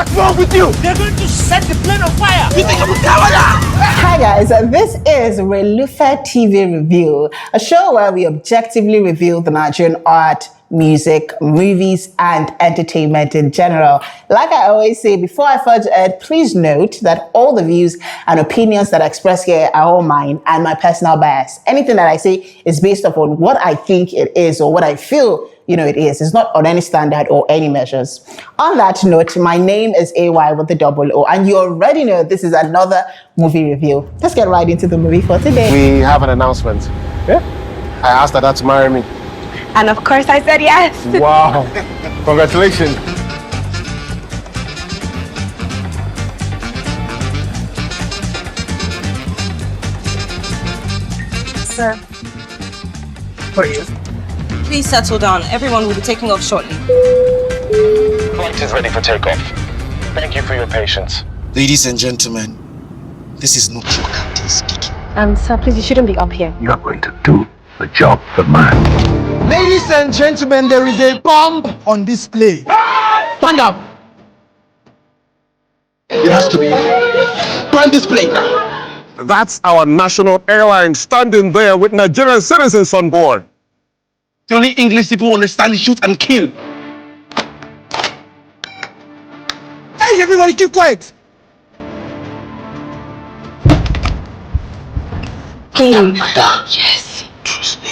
What's wrong with you? They're going to set the plane on fire. You think I'm a coward? Hi guys, this is RelufeTV Review, a show where we objectively review the Nigerian art, music, movies, and entertainment in general. Like I always say, before I further ahead, please note that all the views and opinions that I express here are all mine and my personal bias. Anything that I say is based upon what I think it is or what I feel it is. It's not on any standard or any measures. On that note, my name is AY with the double O, and you already know this is another movie review. Let's get right into the movie for today. We have an announcement. Yeah? I asked her to marry me. And of course I said yes. Wow. Congratulations. Sir. What are you? Please settle down. Everyone will be taking off shortly. Flight is ready for takeoff. Thank you for your patience. Ladies and gentlemen, this is not your captain speaking. Sir, please, you shouldn't be up here. You are going to do the job for man. Ladies and gentlemen, there is a bomb on display. Stand up. It has to be on display. That's our national airline standing there with Nigerian citizens on board. The only English people understand is shoot and kill. Hey, everybody, keep quiet. Yes. Trust me.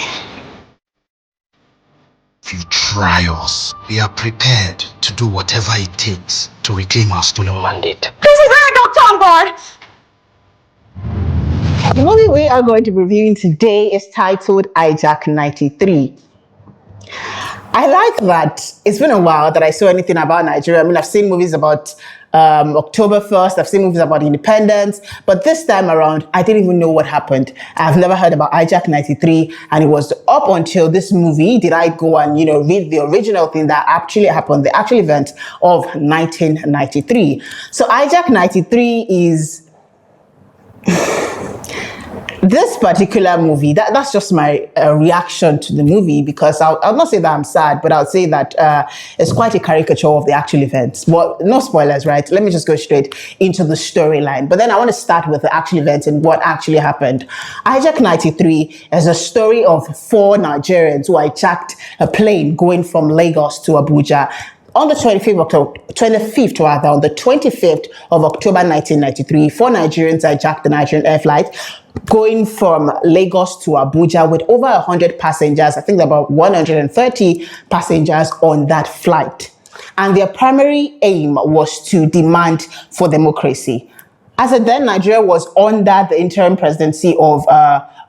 If you try us, we are prepared to do whatever it takes to reclaim our stolen mandate. This is where I got on board. The movie we are going to be reviewing today is titled Hijack'93. I like that it's been a while that I saw anything about Nigeria. I mean, I've seen movies about October 1st, I've seen movies about independence, but this time around, I didn't even know what happened. I've never heard about Hijack'93, and it was up until this movie did I go and, read the original thing that actually happened, the actual event of 1993. So Hijack'93 is... This particular movie, that's just my reaction to the movie, because I'll not say that I'm sad, but I'll say that it's quite a caricature of the actual events. Well, no spoilers, right? Let me just go straight into the storyline. But then I want to start with the actual events and what actually happened. Hijack'93 is a story of 4 Nigerians who hijacked a plane going from Lagos to Abuja. On the 25th of October 1993, 4 Nigerians hijacked the Nigerian air flight going from Lagos to Abuja with over 100 passengers. I think about 130 passengers on that flight. And their primary aim was to demand for democracy. As at then, Nigeria was under the interim presidency of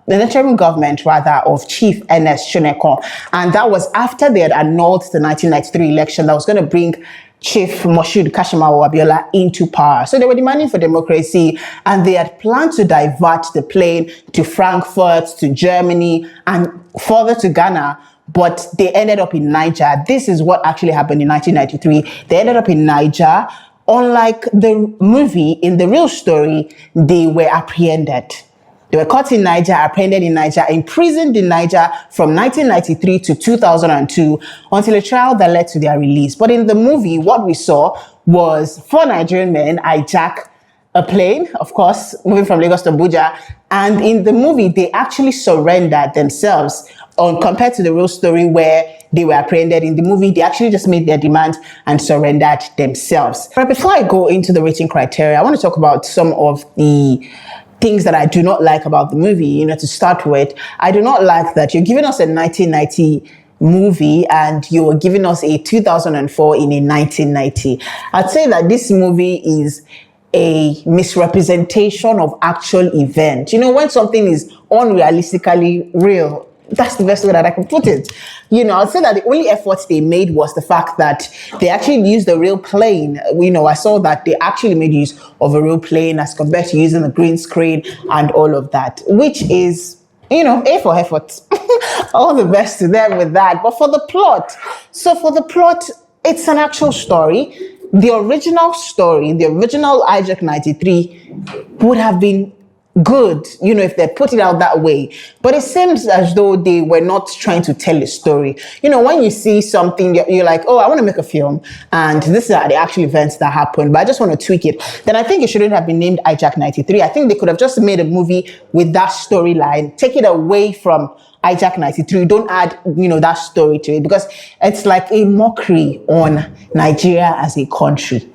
the interim government, of Chief Ernest Shonekon. And that was after they had annulled the 1993 election that was going to bring Chief Moshood Kashimawo Abiola into power. So they were demanding for democracy, and they had planned to divert the plane to Frankfurt, to Germany, and further to Ghana. But they ended up in Niger. This is what actually happened in 1993. They ended up in Niger. Unlike the movie, in the real story, they were apprehended. They were caught in Niger, apprehended in Niger, imprisoned in Niger from 1993 to 2002 until a trial that led to their release. But in the movie, what we saw was 4 Nigerian men hijack a plane, of course, moving from Lagos to Abuja. And in the movie, they actually surrendered themselves compared to the real story where they were apprehended. In the movie, they actually just made their demands and surrendered themselves. But before I go into the rating criteria, I want to talk about some of the things that I do not like about the movie. To start with, I do not like that you're giving us a 1990 movie and you're giving us a 2004 in a 1990. I'd say that this movie is a misrepresentation of actual event. When something is unrealistically real, that's the best way that I can put it. I'd say that the only effort they made was the fact that they actually used a real plane. I saw that they actually made use of a real plane as compared to using the green screen and all of that, which is, A for effort. All the best to them with that. But for the plot, it's an actual story. The original story, the original Hijack'93 would have been good, if they put it out that way. But it seems as though they were not trying to tell a story. When you see something, you're like, oh, I want to make a film, and this are the actual events that happened, but I just want to tweak it. Then I think it shouldn't have been named Hijack'93. I think they could have just made a movie with that storyline, take it away from Hijack'93. Don't add, that story to it, because it's like a mockery on Nigeria as a country.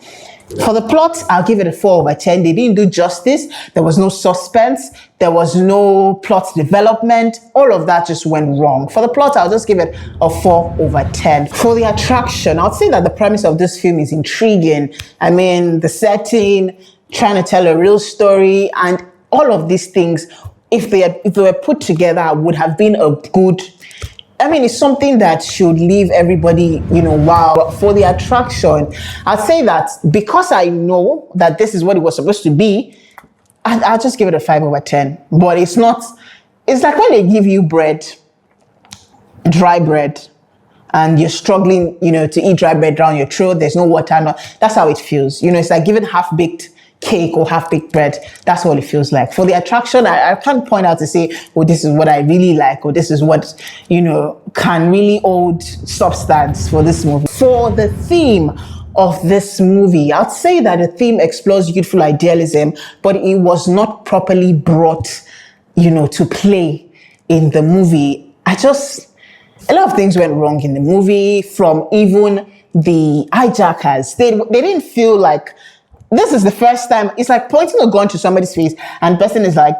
For the plot, I'll give it a 4/10. They didn't do justice. There was no suspense. There was no plot development. All of that just went wrong. For the plot, I'll just give it a 4/10. For the attraction, I'll say that the premise of this film is intriguing. I mean, the setting, trying to tell a real story, and all of these things, if they were put together, would have been a good. It's something that should leave everybody, wow. But for the attraction, I'd say that because I know that this is what it was supposed to be, I'll just give it a 5/10. But it's not, it's like when they give you bread, dry bread, and you're struggling, to eat dry bread down your throat, there's no water, that's how it feels. It's like giving half-baked cake or half-baked bread. That's what it feels like. For the attraction, I can't point out to say, oh, this is what I really like, or this is what, can really hold substance for this movie. For the theme of this movie, I'd say that the theme explores youthful idealism, but it was not properly brought, to play in the movie. A lot of things went wrong in the movie, from even the hijackers. They didn't feel like, this is the first time. It's like pointing a gun to somebody's face and the person is like,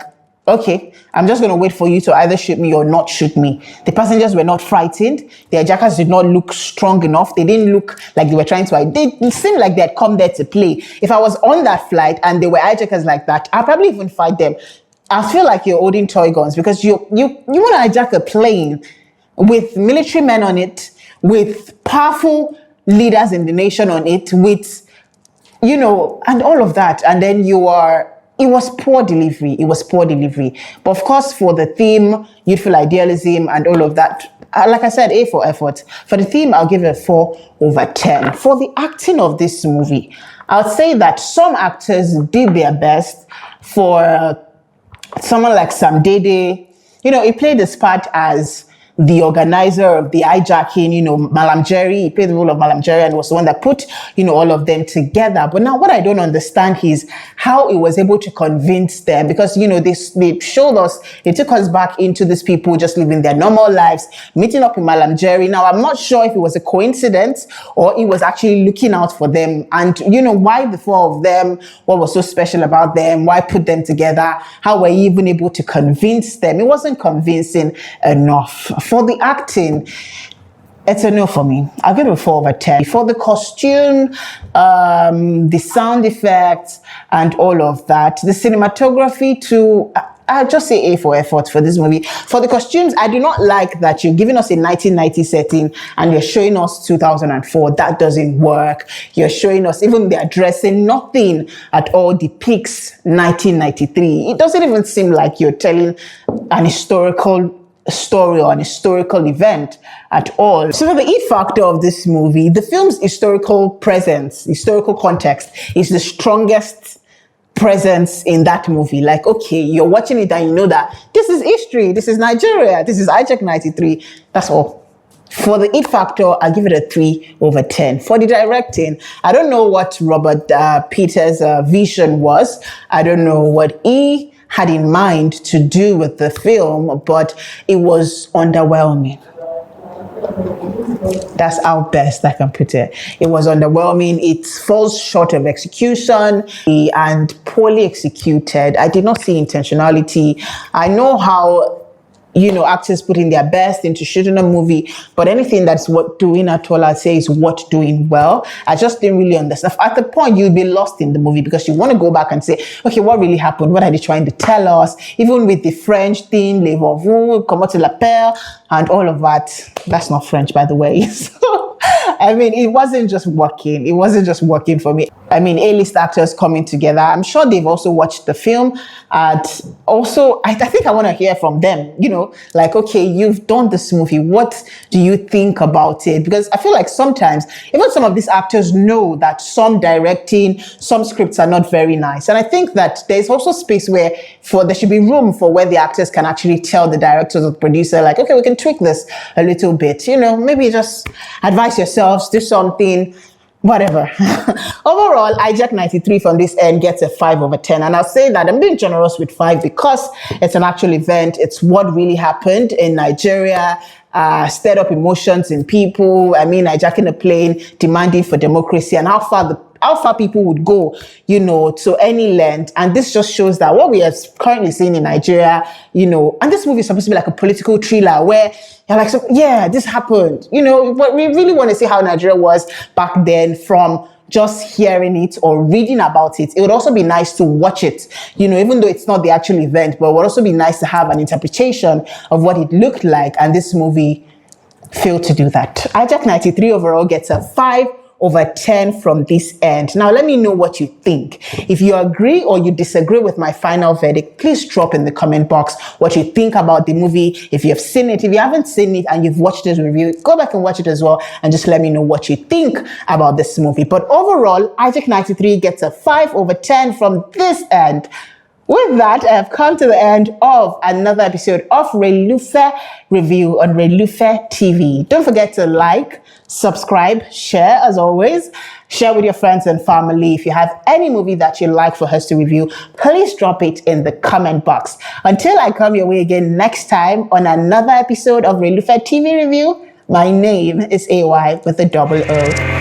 okay, I'm just going to wait for you to either shoot me or not shoot me. The passengers were not frightened. The hijackers did not look strong enough. They didn't look like they were trying to hide. They seemed like they had come there to play. If I was on that flight and there were hijackers like that, I'd probably even fight them. I feel like you're holding toy guns, because you want to hijack a plane with military men on it, with powerful leaders in the nation on it, with and all of that. And then it was poor delivery. But of course, for the theme, youthful idealism and all of that, like I said, A for effort. For the theme, I'll give it a 4/10. For the acting of this movie, I'll say that some actors did their best. For someone like Sam Dede, he played his part as the organizer of the hijacking, Malam Jerry. He played the role of Malam Jerry and was the one that put, all of them together. But now what I don't understand is how he was able to convince them, because, they showed us, they took us back into these people just living their normal lives, meeting up with Malam Jerry. Now, I'm not sure if it was a coincidence or he was actually looking out for them. And, why the four of them, what was so special about them, why put them together, how were you even able to convince them? It wasn't convincing enough. For the acting, it's a no for me. I'll give it a 4/10. For the costume, the sound effects, and all of that, the cinematography too, I'll just say A for effort for this movie. For the costumes, I do not like that you're giving us a 1990 setting and you're showing us 2004. That doesn't work. You're showing us even their dressing, nothing at all depicts 1993. It doesn't even seem like you're telling an historical story or an historical event at all. So for the E factor of this movie, the film's historical presence, historical context is the strongest presence in that movie. Like, okay, you're watching it and you know that this is history, this is Nigeria, this is Hijack'93. That's all. For the it factor, I'll give it a 3/10. For the directing, I don't know what Robert Peters' vision was. I don't know what he had in mind to do with the film, but it was underwhelming. That's how best I can put it. It was underwhelming. It falls short of execution and poorly executed. I did not see intentionality. I know how actors put in their best into shooting a movie, but anything that's worth doing at all, I'd say is worth doing well. I just didn't really understand. At the point, you'd be lost in the movie because you want to go back and say, okay, what really happened? What are they trying to tell us? Even with the French thing, les vous, comment tu l'appelles, and all of that. That's not French, by the way. So, I mean, it wasn't just working. It wasn't just working for me. I mean, A-list actors coming together. I'm sure they've also watched the film. And also, I think I want to hear from them, you know, like, okay, you've done this movie. What do you think about it? Because I feel like sometimes, even some of these actors know that some directing, some scripts are not very nice. And I think that there's also space where there should be room for where the actors can actually tell the directors or the producer, like, okay, we can tweak this a little bit, you know, maybe just advise yourselves, do something, whatever. Overall, Hijack'93 from this end gets a 5 over 10. And I'll say that I'm being generous with 5 because it's an actual event. It's what really happened in Nigeria, stirred up emotions in people. I mean, hijacking a plane, demanding for democracy, and how far people would go, you know, to any length. And this just shows that what we are currently seeing in Nigeria, you know, and this movie is supposed to be like a political thriller where you're like, so, yeah, this happened, you know, but we really want to see how Nigeria was back then from just hearing it or reading about it. It would also be nice to watch it, you know, even though it's not the actual event, but it would also be nice to have an interpretation of what it looked like. And this movie failed to do that. Hijack'93 overall gets a 5 over 10 from this end. Now, let me know what you think. If you agree or you disagree with my final verdict, please drop in the comment box what you think about the movie. If you have seen it, if you haven't seen it and you've watched this review, go back and watch it as well and just let me know what you think about this movie. But overall, Hijack'93 gets a 5 over 10 from this end. With that, I have come to the end of another episode of Relufe Review on RelufeTV. Don't forget to like, subscribe, share as always. Share with your friends and family. If you have any movie that you'd like for us to review, please drop it in the comment box. Until I come your way again next time on another episode of RelufeTV Review, my name is AY with a double O.